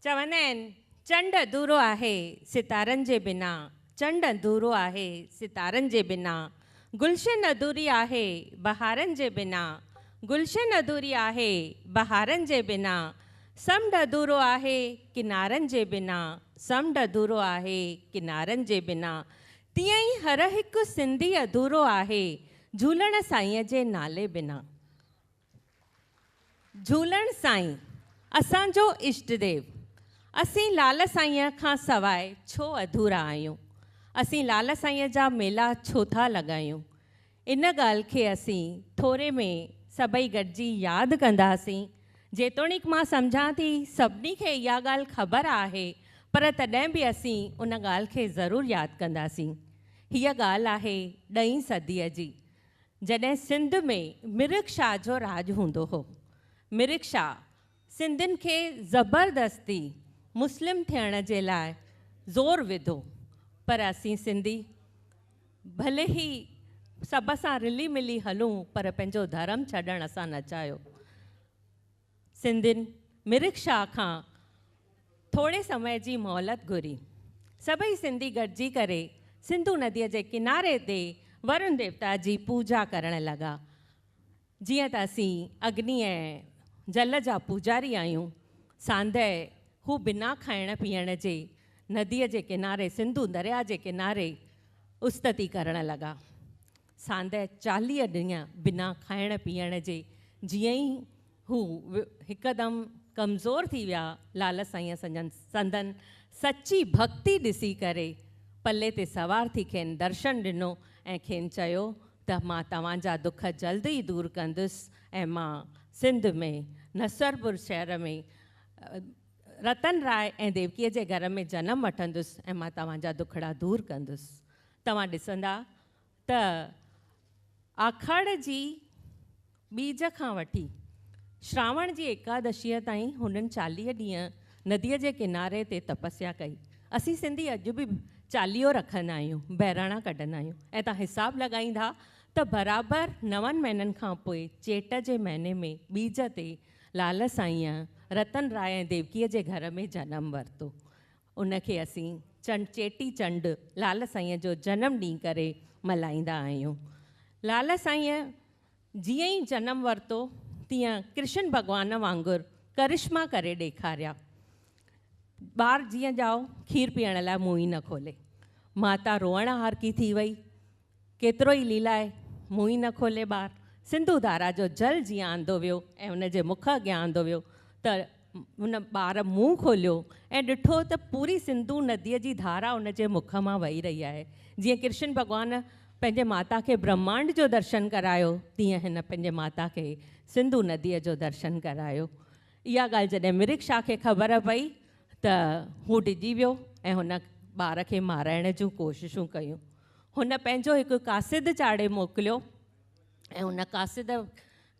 चवंदा आहिनि चंड अधूरो आहे सितारनि जे बिना, चंड अधूरो आहे सितारनि जे बिना, गुलशन अधूरी आहे बहारनि जे बिना, गुलशन अधूरी आहे बहारनि जे बिना, समुंड अधूरो आहे किनारनि जे बिना, समुंड अधूरो आहे किनारनि जे बिना, तीअं ई हर हिकु सिंधी अधूरो आहे झूलण साईंअ जे नाले बिना। झूलण साईं असांजो इष्टदेव, असीं लाल साईंअ खां सवाइ छो अधूरा आहियूं, असीं लाल साईंअ जा मेला छो था लॻायूं। इन ॻाल्हि खे असीं थोरे में सभई गॾिजी यादि कंदासीं। जेतोणीकि मां सम्झां थी सभिनी खे इहा ॻाल्हि ख़बर आहे, पर तॾहिं बि असीं उन ॻाल्हि खे ज़रूरु यादि कंदासीं। हीअ ॻाल्हि आहे ॾहीं सदीअ जी, जॾहिं सिंध में मिरिक शाह जो राॼु हूंदो हो। मिरिक शाह सिंधियुनि खे ज़बरदस्ती मुस्लिम थियण जे लाइ ज़ोर विधो, पर असीं सिंधी भले ई सभ सां रिली मिली हलूं, पर पंहिंजो धर्म छॾणु असां न चाहियो। सिंधियुनि मिरिक शाह खां थोरे समय जी मोहलत घुरी। सभई सिंधी गॾिजी करे सिंधू नदीअ जे किनारे ते वरुण देवता जी पूजा करणु लॻा। जीअं त असीं अग्नि ऐं जल जा पूजारी आहियूं, सांदहि हू बिना खाइण पीअण जे नदीअ जे किनारे सिंधू दरिया जे किनारे उस्तती करणु लॻा। सांदहि 40 ॾींहं बिना खाइण पीअण जे जीअं ई हू हिकदमि कमज़ोर थी विया, लाल साईं संदन सची भक्ति ॾिसी करे पल्ले ते सवार थी खेनि दर्शन ॾिनो ऐं खेनि चयो त मां तव्हांजा दुख जल्दी ई दूरि कंदुसि ऐं मां सिंध में नसरपुर शहर में रतन राय ऐं देवकीअ जे घर में जनमु वठंदुसि ऐं मां तव्हांजा दुखड़ा दूरि कंदुसि। तव्हां ॾिसंदा त आखाड़ जी बीज खां वठी श्रावण जी एकादशीअ ताईं हुननि 40 ॾींहं नदीअ जे किनारे ते तपस्या कई। असीं सिंधी अॼु बि चालीहो रखंदा आहियूं, बहिराणा कढंदा आहियूं, ऐं तव्हां हिसाबु लॻाईंदा त बराबरि 9 महीननि खां पोइ चेट जे महीने में बीज ते लाल साईं रतन राय ऐं देवकीअ जे घर में जनमु वरितो। उनखे असीं चेटी चंड लाल साईं जो जनमु ॾींहुं करे मल्हाईंदा आहियूं। लाल साईं जीअं ई जनमु वरितो तीअं कृष्ण भॻवान वांगुरु करिश्मा करे ॾेखारिया। ॿार जीअं ॼाओ खीरु पीअण लाइ मुंहुं ई न खोले, माता रोअण हारकी थी वई, केतिरो ई लीलाए मुंहुं ई न खोले ॿारु। सिंधू धारा जो जल जीअं आंदो वियो ऐं उनजे मुख अॻियां आंदो वियो त हुन ॿार मुंहुं खोलियो ऐं ॾिठो त पूरी सिंधू नदीअ जी धारा उनजे मुख मां वही रही आहे। जीअं कृष्ण भॻवान पंहिंजे माता खे ब्रह्मांड जो दर्शन करायो, तीअं हिन पंहिंजे माता खे सिंधू नदीअ जो दर्शन करायो। इहा ॻाल्हि जॾहिं मिरिक शाह खे ख़बर पई त हू डिॼी वियो ऐं हुन ॿार खे माराइण जूं कोशिशूं कयूं। हुन पंहिंजो हिकु कासिद चाढ़े मोकिलियो ऐं हुन कासिद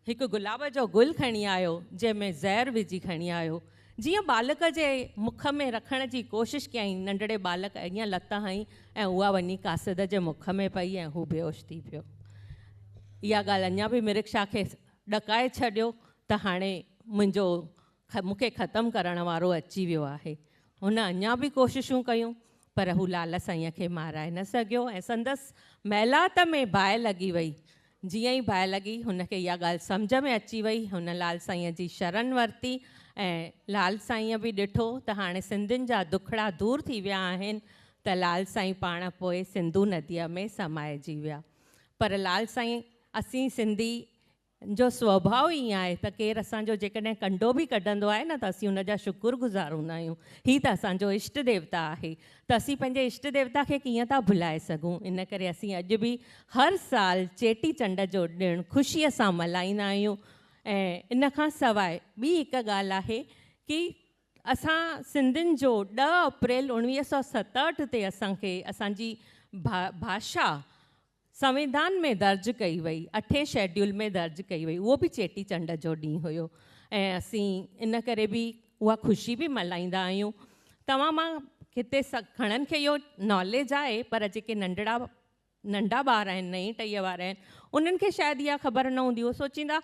हिकु गुलाब जो गुल खणी आयो जंहिंमें ज़हर विझी खणी आयो। जीअं बालक जे मुख में रखण जी कोशिशि कयईं, नंढड़े बालक ईअं लत हईं ऐं उहा वञी कासिद जे मुख में पई ऐं हू बेहोश थी पियो। इहा ॻाल्हि अञा बि मिरिक शाह खे ॾकाए छॾियो त हाणे मूंखे ख़तमु करण वारो अची वियो आहे। हुन अञा बि कोशिशूं कयूं, पर हू लाल साईं खे माराए न सघियो ऐं संदसि महिलात में बाहि लॻी वई। जीअं ई बाहि लॻी हुनखे इहा ॻाल्हि सम्झ में अची वई, हुन लाल साईं जी शरण वरिती ऐं लाल साईं बि ॾिठो त हाणे सिंधियुनि जा दुखड़ा दूरि थी विया आहिनि, त लाल साईं पाण पोइ सिंधू नदीअ में समाइजी विया। पर लाल साईं असीं सिंधी जो स्वभाव ई आहे त केरु असांजो जेकॾहिं कंडो बि कढंदो आहे न त असीं हुनजा शुक्रगुज़ार हूंदा आहियूं। हीअ त असांजो इष्ट देवता आहे, त असीं पंहिंजे इष्ट देवता खे कीअं था भुलाए सघूं। इन करे असीं अॼु बि हर साल चेटी चंड जो ॾिणु ख़ुशीअ सां मल्हाईंदा आहियूं। ऐं इन खां सवाइ ॿी हिकु ॻाल्हि आहे कि असां सिंधियुनि जो 10 अप्रैल 1967 ते असांखे असांजी भाषा संविधान में दर्ज कई वई, 8 शेड्यूल में दर्ज कई वई, उहो बि चेटी चंड जो ॾींहुं हुयो ऐं असीं इन करे बि उहा ख़ुशी बि मल्हाईंदा आहियूं। तव्हां मां हिते घणनि खे इहो नॉलेज आहे, पर जेके नंढा ॿार आहिनि, नई टईअ वारा आहिनि, उन्हनि खे शायदि इहा ख़बर न हूंदी। उहो सोचींदा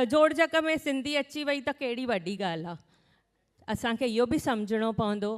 जोड़जक में सिंधी अची वई त कहिड़ी वॾी ॻाल्हि आहे। असांखे इहो बि सम्झणो पवंदो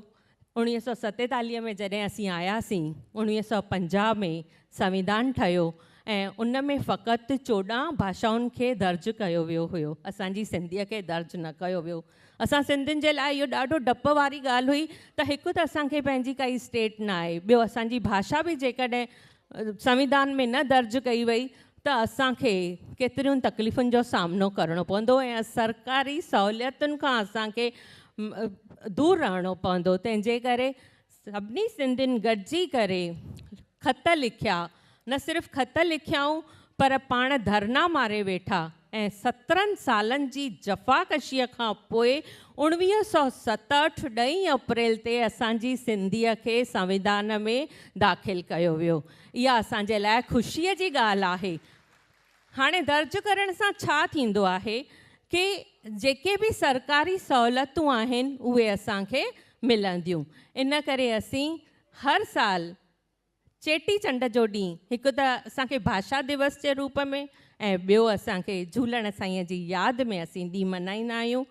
1947 में जॾहिं असीं आयासीं 1950 में संविधान ठहियो ऐं उन में फ़क़ति 14 भाषाउनि खे दर्ज कयो वियो हुयो, असांजी सिंधीअ खे दर्ज न कयो वियो। असां सिंधियुनि जे लाइ इहो ॾाढो डप वारी ॻाल्हि हुई त हिकु त असांखे पंहिंजी काई स्टेट न आहे, ॿियो असांजी भाषा बि जेकॾहिं संविधान में न दर्ज कई वई त असांखे केतिरियुनि तकलीफ़ुनि जो सामनो करणो पवंदो ऐं सरकारी सहूलियतुनि खां असांखे दूर रहणो पवंदो। तंहिंजे करे सभिनी सिंधियुनि गॾिजी करे ख़त लिखिया, न सिर्फ़ु ख़त लिखियाऊं पर पाण धरना मारे वेठा ऐं 17 सालनि जी जफ़ाकशीअ खां पोइ 1967 ॾहीं अप्रैल ते असांजी सिंधीअ खे संविधान में दाख़िल कयो वियो। इहा असांजे लाइ ख़ुशीअ जी ॻाल्हि आहे। हाणे दर्ज करण सां छा थींदो आहे कि जेके बि सरकारी सहूलियतूं आहिनि उहे असांखे मिलंदियूं। इन करे असीं हर साल चेटीचंड जो ॾींहुं हिकु त असांखे भाषा दिवस जे रूप में ऐं ॿियो असांखे झूलण साईंअ जी यादि में असीं ॾींहुं मल्हाईंदा आहियूं।